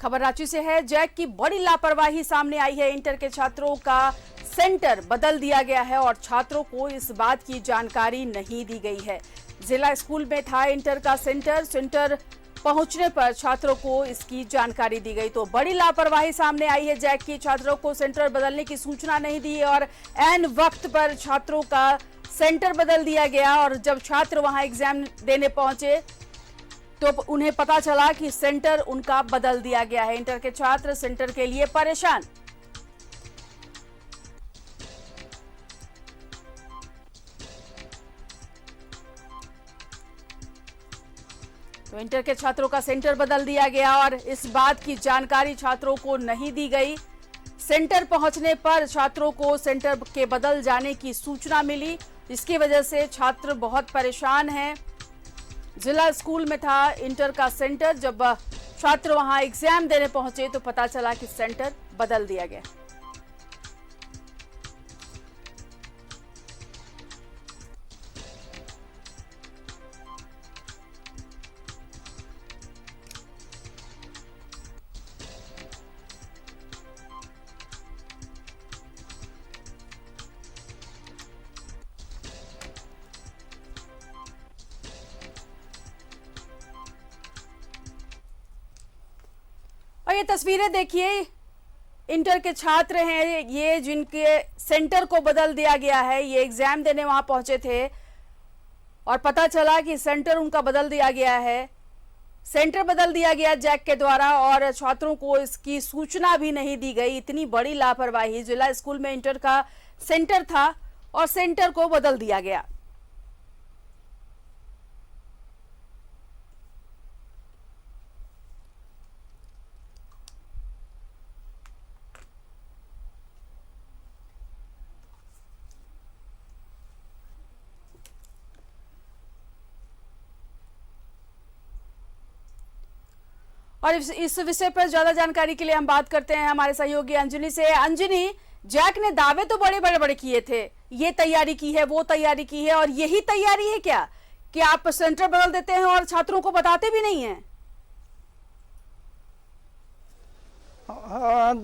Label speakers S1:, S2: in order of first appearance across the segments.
S1: खबर रांची से है। जैक की बड़ी लापरवाही सामने आई है। इंटर के छात्रों का सेंटर बदल दिया गया है और छात्रों को इस बात की जानकारी नहीं दी गई है। जिला स्कूल में था इंटर का सेंटर पहुंचने पर छात्रों को इसकी जानकारी दी गई तो बड़ी लापरवाही सामने आई है। जैक की छात्रों को सेंटर बदलने की सूचना नहीं दी और ऐन वक्त पर छात्रों का सेंटर बदल दिया गया और जब छात्र वहां एग्जाम देने पहुंचे तो उन्हें पता चला कि सेंटर उनका बदल दिया गया है। इंटर के छात्र सेंटर के लिए परेशान। तो इंटर के छात्रों का सेंटर बदल दिया गया और इस बात की जानकारी छात्रों को नहीं दी गई। सेंटर पहुंचने पर छात्रों को सेंटर के बदल जाने की सूचना मिली। इसकी वजह से छात्र बहुत परेशान हैं। जिला स्कूल में था इंटर का सेंटर, जब छात्र वहां एग्जाम देने पहुंचे तो पता चला कि सेंटर बदल दिया गया। और ये तस्वीरें देखिए, इंटर के छात्र हैं ये, जिनके सेंटर को बदल दिया गया है। ये एग्जाम देने वहां पहुंचे थे और पता चला कि सेंटर उनका बदल दिया गया है। सेंटर बदल दिया गया जैक के द्वारा और छात्रों को इसकी सूचना भी नहीं दी गई। इतनी बड़ी लापरवाही। जिला स्कूल में इंटर का सेंटर था और सेंटर को बदल दिया गया। और इस विषय पर ज्यादा जानकारी के लिए हम बात करते हैं हमारे सहयोगी अंजनी से। अंजनी, जैक ने दावे तो बड़े किए थे, ये तैयारी की है, वो तैयारी की है, और यही तैयारी है क्या कि आप सेंटर बदल देते हैं और छात्रों को बताते भी नहीं हैं?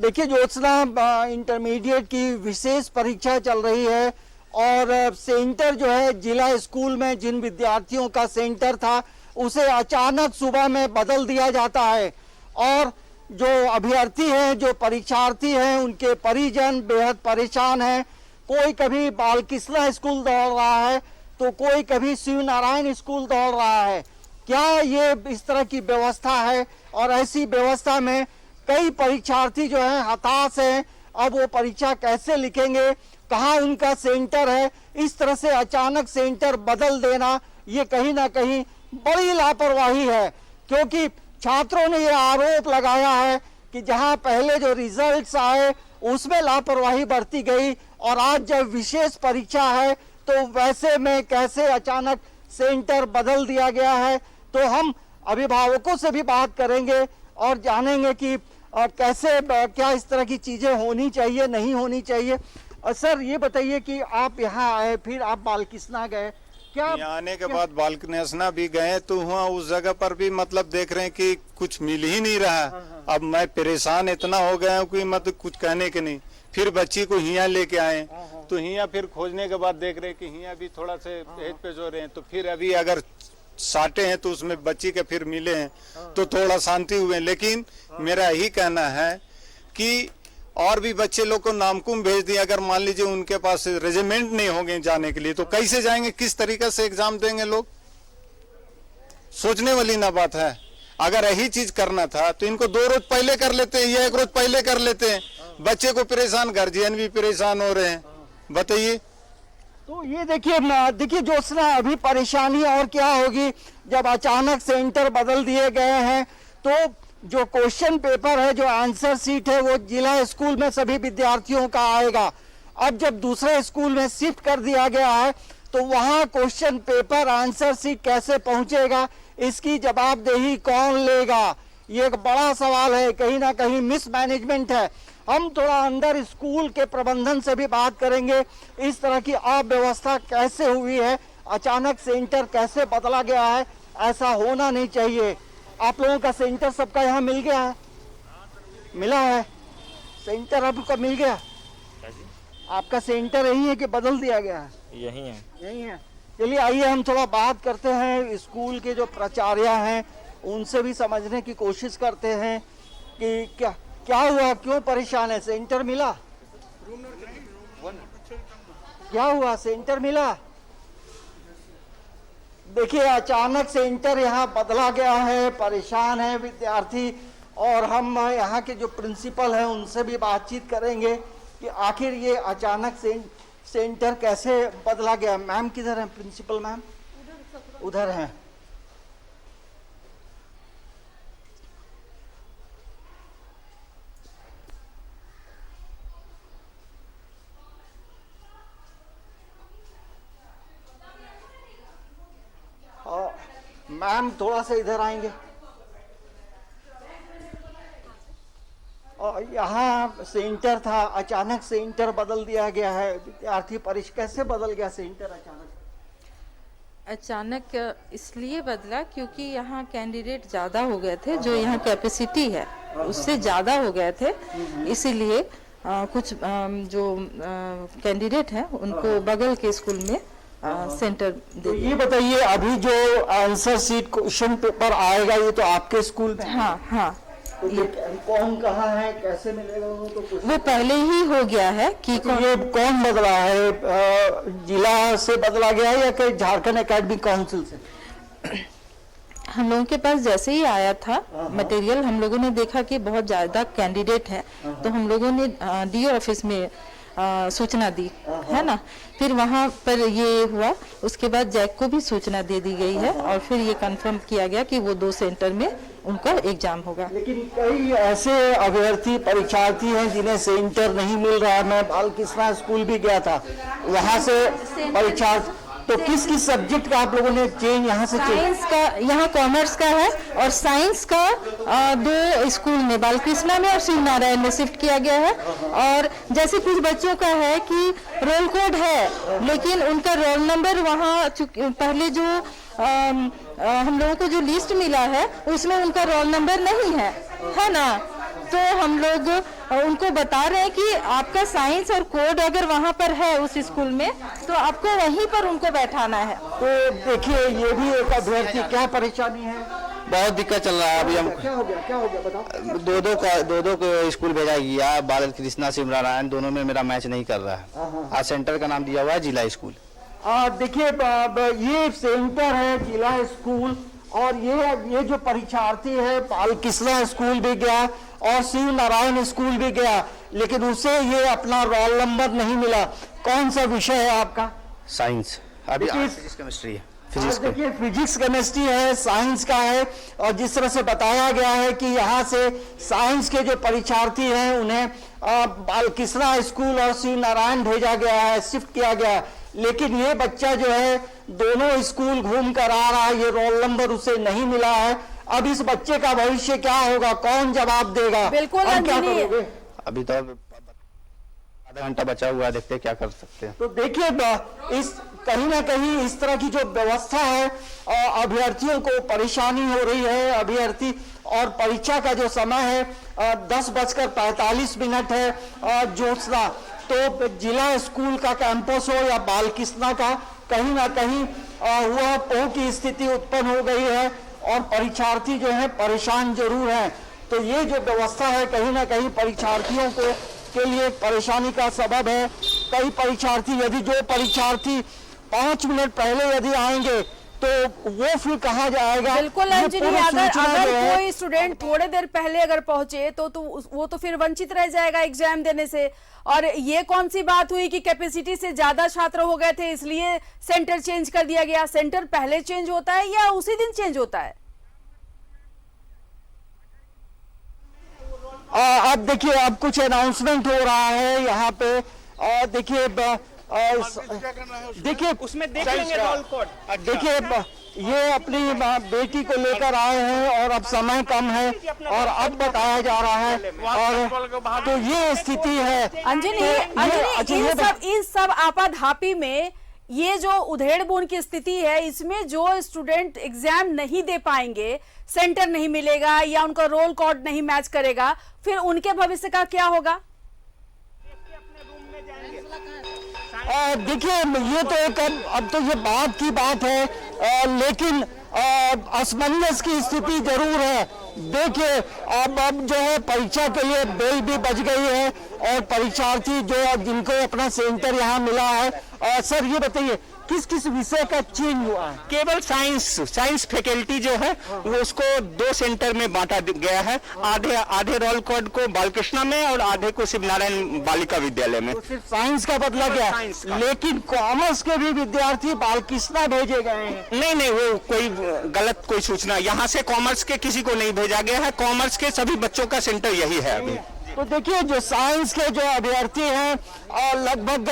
S2: देखिए ज्योत्सना, इंटरमीडिएट की विशेष परीक्षा चल रही है और सेंटर जो है जिला स्कूल में जिन विद्यार्थियों का सेंटर था उसे अचानक सुबह में बदल दिया जाता है और जो अभ्यर्थी हैं, जो परीक्षार्थी हैं, उनके परिजन बेहद परेशान हैं। कोई कभी बालकृष्णा स्कूल दौड़ रहा है तो कोई कभी शिव नारायण स्कूल दौड़ रहा है। क्या ये इस तरह की व्यवस्था है? और ऐसी व्यवस्था में कई परीक्षार्थी जो हैं हताश हैं। अब वो परीक्षा कैसे लिखेंगे, कहाँ उनका सेंटर है? इस तरह से अचानक सेंटर बदल देना ये कहीं ना कहीं बड़ी लापरवाही है, क्योंकि छात्रों ने ये आरोप लगाया है कि जहां पहले जो रिजल्ट्स आए उसमें लापरवाही बरती गई और आज जब विशेष परीक्षा है तो वैसे में कैसे अचानक सेंटर बदल दिया गया है। तो हम अभिभावकों से भी बात करेंगे और जानेंगे कि कैसे क्या इस तरह की चीजें होनी चाहिए, नहीं होनी चाहिए। सर ये बताइए कि आप यहाँ आए, फिर आप बालकृष्णा गए,
S3: यहाँ आने के बाद बालकृष्णा भी गए तो वहाँ उस जगह पर भी मतलब देख रहे हैं कि कुछ मिल ही नहीं रहा। अब मैं परेशान इतना हो गया हूँ कि मतलब कुछ कहने के नहीं। फिर बच्ची को हिया लेके आए तो हिया फिर खोजने के बाद देख रहे हैं कि हिया भी थोड़ा से हेज पेज हो रहे हैं। तो फिर अभी अगर साटे हैं तो उसमें बच्ची के फिर मिले हैं तो थोड़ा शांति हुए। लेकिन मेरा यही कहना है कि और भी बच्चे लोग को नामकुम भेज दिया। अगर मान लीजिए उनके पास रेजिमेंट नहीं होंगे जाने के लिए तो कैसे जाएंगे, किस तरीके से एग्जाम देंगे लोग? सोचने वाली ना बात है। अगर यही चीज करना था तो इनको 2 रोज पहले कर लेते हैं या 1 रोज पहले कर लेते हैं। बच्चे को परेशान, गार्जियन भी परेशान हो रहे हैं। बताइए।
S2: तो ये देखिए ज्योत्सना, अभी परेशानी और क्या होगी जब अचानक सेंटर बदल दिए गए हैं। तो जो क्वेश्चन पेपर है, जो आंसर शीट है, वो जिला स्कूल में सभी विद्यार्थियों का आएगा। अब जब दूसरे स्कूल में शिफ्ट कर दिया गया है तो वहाँ क्वेश्चन पेपर, आंसर शीट कैसे पहुंचेगा, इसकी जवाबदेही कौन लेगा? ये एक बड़ा सवाल है। कहीं ना कहीं मिसमैनेजमेंट है। हम थोड़ा अंदर स्कूल के प्रबंधन से भी बात करेंगे, इस तरह की अव्यवस्था कैसे हुई है, अचानक सेंटर कैसे बदला गया है। ऐसा होना नहीं चाहिए। आप लोगों का सेंटर सबका यहाँ मिल गया है? मिला है सेंटर आपको मिल गया? आपका सेंटर यही है कि बदल दिया गया है?
S4: यही है।
S2: यही है। चलिए आइए हम थोड़ा बात करते हैं स्कूल के जो प्राचार्य हैं उनसे भी समझने की कोशिश करते हैं कि क्या क्या हुआ, क्यों परेशान है। सेंटर मिला? क्या हुआ, सेंटर मिला? देखिए अचानक सेंटर यहाँ बदला गया है, परेशान है विद्यार्थी, और हम यहाँ के जो प्रिंसिपल हैं उनसे भी बातचीत करेंगे कि आखिर ये अचानक सेंटर कैसे बदला गया। मैम किधर है, प्रिंसिपल मैम? उधर हैं। मैम थोड़ा सा इधर आएंगे। और यहाँ सेंटर था, अचानक सेंटर बदल दिया गया है। विद्यार्थी परिषद कैसे बदल गया सेंटर
S5: अचानक? इसलिए बदला क्योंकि यहाँ कैंडिडेट ज़्यादा हो गए थे, जो यहाँ कैपेसिटी है उससे ज़्यादा हो गए थे, इसीलिए कुछ जो कैंडिडेट हैं उनको बगल के स्कूल में सेंटर दे।
S2: तो ये बताइए अभी जो आंसर शीट क्वेश्चन पेपर आएगा ये तो आपके स्कूल में?
S5: हाँ हाँ।
S2: तो ये कौन कहाँ है, कैसे मिलेगा उनको? तो
S5: वो पहले ही हो गया है कि
S2: तो ये कौन बदला है, जिला से बदला गया है या कि झारखंड एकेडमिक काउंसिल से?
S5: हम लोगों के पास जैसे ही आया था मटेरियल, हम लोगों ने देखा कि बहुत ज़्यादा कैंडिडेट है, तो हम लोगों ने डीओ ऑफिस में सूचना दी है ना। फिर वहाँ पर ये हुआ, उसके बाद जैक को भी सूचना दे दी गई है और फिर ये कंफर्म किया गया कि वो 2 सेंटर में उनका एग्जाम होगा।
S2: लेकिन कई ऐसे अभ्यर्थी परीक्षार्थी हैं जिन्हें सेंटर नहीं मिल रहा है। मैं बालकृष्णा स्कूल भी गया था, वहाँ से परीक्षार्थी। तो किस किस सब्जेक्ट का आप लोगों ने चेंज यहाँ से?
S5: साइंस का, यहाँ कॉमर्स का है, और साइंस का 2 स्कूल में, बालकृष्णा में और शिव नारायण में शिफ्ट किया गया है। और जैसे कुछ बच्चों का है कि रोल कोड है लेकिन उनका रोल नंबर वहाँ पहले जो हम लोगों को जो लिस्ट मिला है उसमें उनका रोल नंबर नहीं है ना। तो हम लोग उनको बता रहे हैं कि आपका साइंस और कोड अगर वहाँ पर है उस स्कूल में तो आपको वहीं पर उनको बैठाना है।
S2: तो देखिए ये भी एक अभ्यर्थी, क्या परेशानी है?
S4: बहुत दिक्कत चल रहा है अभी हम।
S2: क्या हो गया बताओ।
S4: दो को स्कूल भेजा गया, बालकृष्णा शिव नारायण, दोनों में मेरा मैच नहीं कर रहा है। आज सेंटर का नाम दिया हुआ है जिला स्कूल।
S2: देखिए ये सेंटर है जिला स्कूल, और ये जो परीक्षार्थी है बालकृष्णा स्कूल भी गया और शिव नारायण स्कूल भी गया, लेकिन उसे ये अपना रोल नंबर नहीं मिला। कौन सा विषय है आपका?
S4: साइंस। अभी फिजिक्स केमिस्ट्री है।
S2: देखिए फिजिक्स केमिस्ट्री है, साइंस का है। और जिस तरह से बताया गया है कि यहाँ से साइंस के जो परीक्षार्थी हैं उन्हें बालकृष्णा स्कूल और शिव नारायण भेजा गया है, शिफ्ट किया गया है। लेकिन ये बच्चा जो है दोनों स्कूल घूम कर आ रहा है, ये रोल नंबर उसे नहीं मिला है। अब इस बच्चे का भविष्य क्या होगा, कौन जवाब देगा?
S1: बिल्कुल
S2: क्या करोगे?
S4: अभी तो आधा घंटा बचा हुआ है, देखते हैं क्या कर सकते हैं।
S2: तो देखिए इस कहीं ना कहीं इस तरह की जो व्यवस्था है अभ्यर्थियों को परेशानी हो रही है। अभ्यर्थी और परीक्षा का जो समय है 10:45 है जोशना। तो जिला स्कूल का कैंपस हो या बालकृष्णा का, कहीं ना कहीं वह पोह की स्थिति उत्पन्न हो गई है और परीक्षार्थी जो है परेशान जरूर हैं। तो ये जो व्यवस्था है कहीं ना कहीं परीक्षार्थियों को के लिए परेशानी का सबब है। कई परीक्षार्थी, यदि जो परीक्षार्थी 5 मिनट पहले यदि आएंगे तो वो फिर कहाँ जाएगा?
S1: बिल्कुल अंजलि, अगर कोई स्टूडेंट थोड़े देर पहले अगर पहुंचे तो वो तो फिर वंचित रह जाएगा एग्जाम देने से। और ये कौन सी बात हुई कि कैपेसिटी से ज्यादा छात्र हो गए थे इसलिए सेंटर चेंज कर दिया गया? सेंटर पहले चेंज होता है या उसी दिन चेंज होता है?
S2: अब देखिए अब कुछ अनाउंसमेंट हो रहा है यहाँ पे। देखिए
S6: उसमें देख लेंगे रोल कोड।
S2: देखिए ये अपनी बेटी को लेकर आए हैं और अब समय कम है और अब बताया जा रहा है, और तो ये स्थिति है।
S1: अंजलि इन सब आपाधापी में ये जो उधेड़-बुन की स्थिति है, इसमें जो स्टूडेंट एग्जाम नहीं दे पाएंगे, सेंटर नहीं मिलेगा या उनका रोल कोड नहीं मैच करेगा, फिर उनके भविष्य का क्या होगा?
S2: देखिए, ये तो एक अब तो ये बात की बात है, लेकिन असमंजस की स्थिति जरूर है। देखिए, अब जो है परीक्षा के लिए बेल भी बज गई है और परीक्षार्थी जो जिनको अपना सेंटर यहाँ मिला है, सर ये बताइए किस किस विषय का चेंज हुआ है?
S6: केवल साइंस फैकल्टी जो है वो उसको 2 सेंटर में बांटा गया है। आधे रोल कोड को बालकृष्णा में और आधे को शिवनारायण बालिका विद्यालय में।
S2: तो सिर्फ साइंस का बदला गया, लेकिन कॉमर्स के भी विद्यार्थी बालकृष्णा भेजे गए हैं।
S6: नहीं, वो कोई गलत कोई सूचना, यहाँ से कॉमर्स के किसी को नहीं भेजा गया है। कॉमर्स के सभी बच्चों का सेंटर यही है अभी।
S2: तो देखिए, जो साइंस के जो अभ्यर्थी हैं लगभग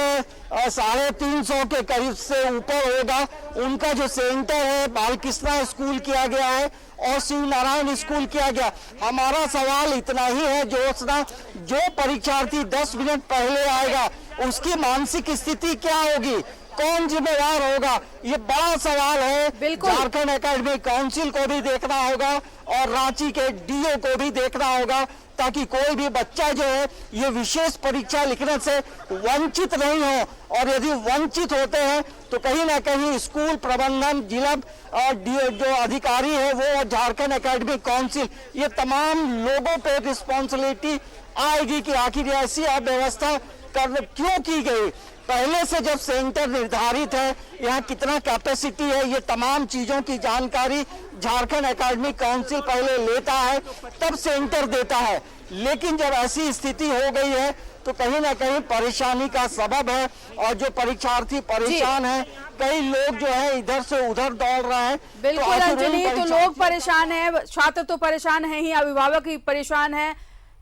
S2: 350 के करीब से ऊपर होगा, उनका जो सेंटर है बालकृष्णा स्कूल किया गया है और शिव नारायण स्कूल किया गया। हमारा सवाल इतना ही है, जो परीक्षार्थी 10 मिनट पहले आएगा उसकी मानसिक स्थिति क्या होगी, कौन जिम्मेदार होगा, ये बड़ा सवाल है। झारखंड एकेडमिक काउंसिल को भी देखना होगा और रांची के डीओ को भी देखना होगा, ताकि कोई भी बच्चा जो है ये विशेष परीक्षा लिखने से वंचित नहीं हो। और यदि वंचित होते हैं तो कहीं ना कहीं स्कूल प्रबंधन, जिला जो अधिकारी है वो, झारखंड एकेडमिक काउंसिल, ये तमाम लोगों पे रिस्पॉन्सिबिलिटी आएगी कि आखिर ऐसी अव्यवस्था क्यों की गई। पहले से जब सेंटर निर्धारित है, यहाँ कितना कैपेसिटी है, ये तमाम चीजों की जानकारी झारखंड एकेडमिक काउंसिल पहले लेता है, तब सेंटर देता है। लेकिन जब ऐसी स्थिति हो गई है तो कहीं ना कहीं परेशानी का सबब है और जो परीक्षार्थी परेशान है, कई लोग जो है इधर से उधर दौड़ रहे हैं।
S1: बिल्कुल अंजलि, तो लोग परेशान है, छात्र तो परेशान है ही, अभिभावक भी परेशान है।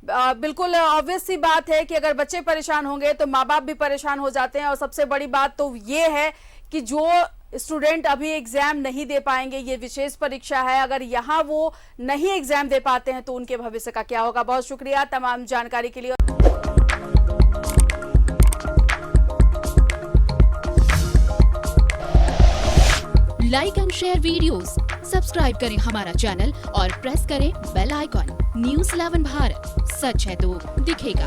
S1: बिल्कुल ऑब्वियस सी बात है कि अगर बच्चे परेशान होंगे तो माँ बाप भी परेशान हो जाते हैं। और सबसे बड़ी बात तो ये है कि जो स्टूडेंट अभी एग्जाम नहीं दे पाएंगे, ये विशेष परीक्षा है, अगर यहाँ वो नहीं एग्जाम दे पाते हैं तो उनके भविष्य का क्या होगा। बहुत शुक्रिया तमाम जानकारी के लिए।
S7: Like and share videos, subscribe करें हमारा चैनल और प्रेस करें बेल आइकॉन। न्यूज़ 11 भारत, सच है तो दिखेगा।